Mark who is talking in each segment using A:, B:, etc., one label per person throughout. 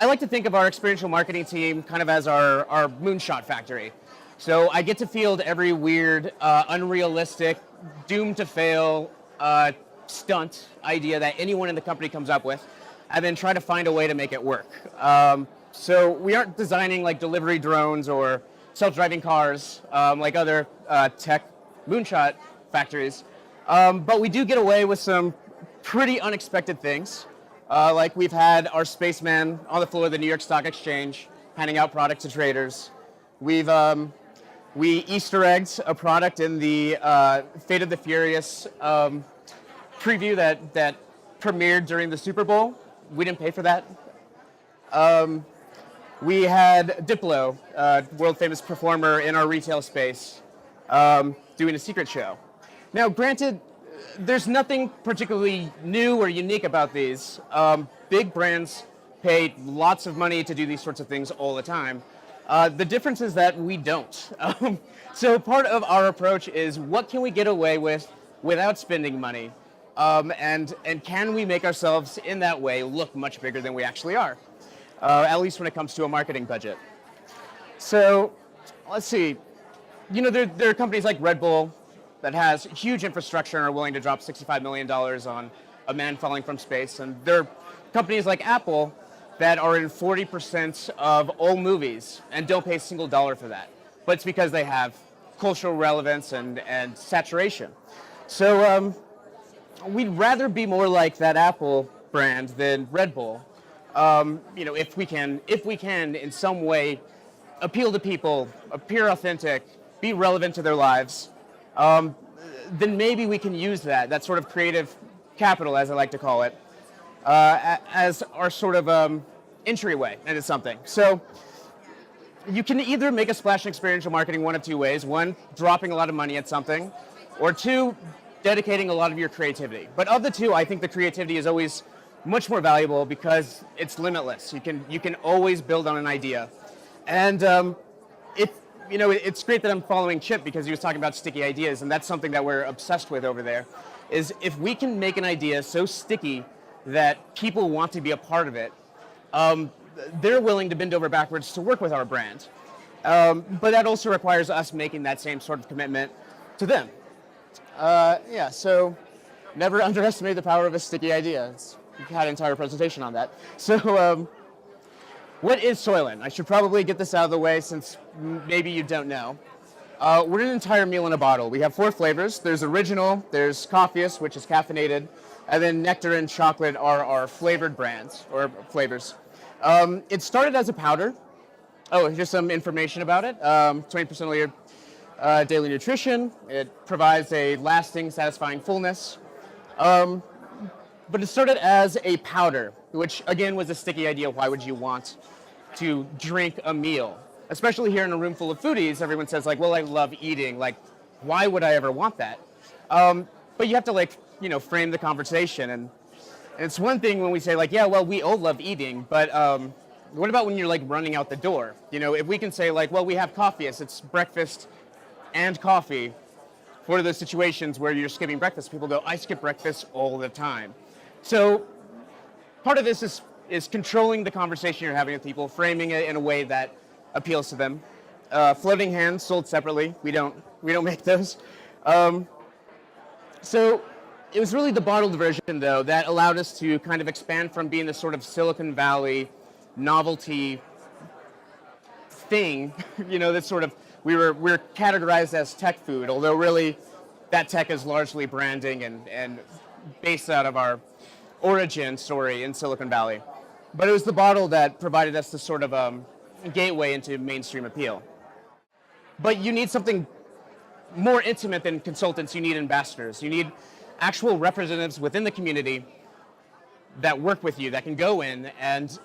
A: I like to think of our experiential marketing team kind of as our moonshot factory. So I get to field every weird, unrealistic, doomed to fail stunt idea that anyone in the company comes up with, and then try to find a way to make it work. So we aren't designing like delivery drones or self-driving cars like other tech moonshot factories, but we do get away with some pretty unexpected things. Like we've had our spaceman on the floor of the New York Stock Exchange handing out products to traders. We Easter egged a product in the Fate of the Furious preview that premiered during the Super Bowl. We didn't pay for that. We had Diplo, world famous performer in our retail space, doing a secret show. Now, granted, there's nothing particularly new or unique about these. Big brands pay lots of money to do these sorts of things all the time. The difference is that we don't. So part of our approach is what can we get away with without spending money? And can we make ourselves in that way look much bigger than we actually are? At least when it comes to a marketing budget. So let's see. You know, there are companies like Red Bull that has huge infrastructure and are willing to drop $65 million on a man falling from space. And there are companies like Apple that are in 40% of all movies and don't pay a single dollar for that. But it's because they have cultural relevance and saturation. So we'd rather be more like that Apple brand than Red Bull. You know, if we can in some way appeal to people, appear authentic, be relevant to their lives, then maybe we can use that sort of creative capital, as I like to call it, as our sort of entryway into something. So you can either make a splash in experiential marketing one of two ways. One, dropping a lot of money at something, or two, dedicating a lot of your creativity. But of the two, I think the creativity is always much more valuable because it's limitless. You can always build on an idea. And it's great that I'm following Chip because he was talking about sticky ideas, and that's something that we're obsessed with over there, is if we can make an idea so sticky that people want to be a part of it, they're willing to bend over backwards to work with our brand. But that also requires us making that same sort of commitment to them. So never underestimate the power of a sticky idea. We've had an entire presentation on that. So what is Soylent? I should probably get this out of the way since maybe you don't know. We're an entire meal in a bottle. We have 4 flavors. There's original, there's Coffeeus, which is caffeinated, and then nectar and chocolate are our flavored brands, or flavors. It started as a powder. Oh, here's some information about it. 20% of your daily nutrition. It provides a lasting, satisfying fullness. But it started as a powder, which again was a sticky idea. Why would you want to drink a meal? Especially here in a room full of foodies, everyone says like, well, I love eating. Like, why would I ever want that? But you have to frame the conversation. And it's one thing when we say like, yeah, well, we all love eating, but what about when you're like running out the door? You know, if we can say like, well, we have Coffeeus, it's breakfast and coffee. For those situations where you're skipping breakfast, people go, I skip breakfast all the time. So part of this is controlling the conversation you're having with people, framing it in a way that appeals to them. Floating hands sold separately. We don't make those. So it was really the bottled version, though, that allowed us to kind of expand from being this sort of Silicon Valley novelty thing, that sort of we're categorized as tech food, although really that tech is largely branding and based out of our origin story in Silicon Valley. But it was the bottle that provided us the sort of gateway into mainstream appeal. But you need something more intimate than consultants. You need ambassadors. You need actual representatives within the community that work with you, that can go in and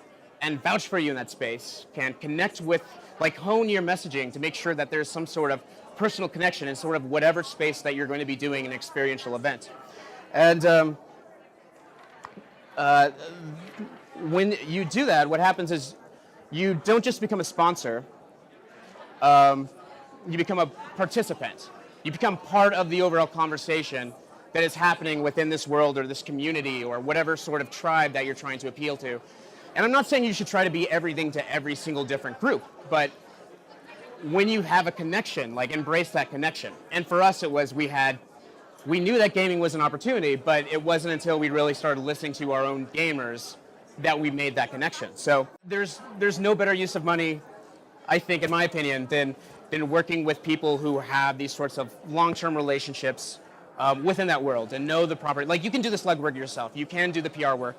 A: vouch for you in that space, can connect with, like hone your messaging to make sure that there's some sort of personal connection in sort of whatever space that you're going to be doing an experiential event. And when you do that, what happens is you don't just become a sponsor, you become a participant. You become part of the overall conversation that is happening within this world or this community or whatever sort of tribe that you're trying to appeal to. And I'm not saying you should try to be everything to every single different group, but when you have a connection, like embrace that connection. And for us, it was we knew that gaming was an opportunity, but it wasn't until we really started listening to our own gamers that we made that connection. So there's no better use of money, I think, in my opinion, than working with people who have these sorts of long-term relationships within that world and know the proper. Like, you can do this legwork yourself, you can do the PR work,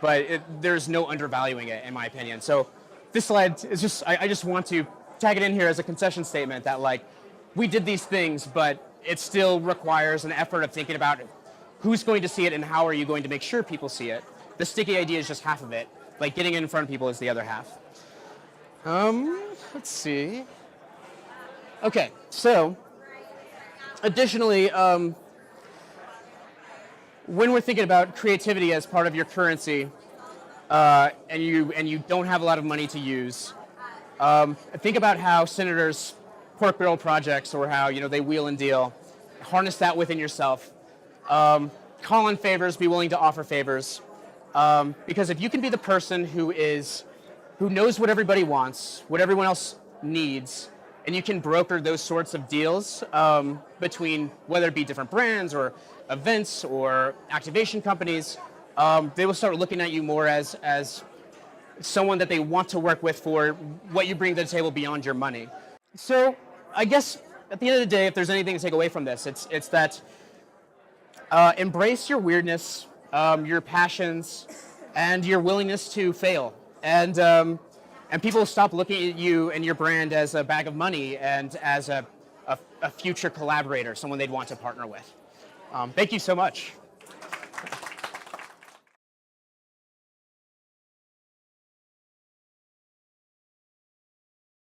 A: but there's no undervaluing it, in my opinion. So this slide is just, I just want to tag it in here as a concession statement that, like, we did these things, but it still requires an effort of thinking about who's going to see it and how are you going to make sure people see it. The sticky idea is just half of it. Like, getting it in front of people is the other half. Let's see. Okay, so additionally, when we're thinking about creativity as part of your currency, and you don't have a lot of money to use, think about how senators pork barrel projects, or how they wheel and deal. Harness that within yourself. Call in favors. Be willing to offer favors. Because if you can be the person who knows what everybody wants, what everyone else needs, and you can broker those sorts of deals between whether it be different brands or events or activation companies, they will start looking at you more as someone that they want to work with for what you bring to the table beyond your money. So I guess at the end of the day, if there's anything to take away from this, it's that embrace your weirdness, your passions, and your willingness to fail. And people stop looking at you and your brand as a bag of money and as a future collaborator, someone they'd want to partner with. Thank you so much.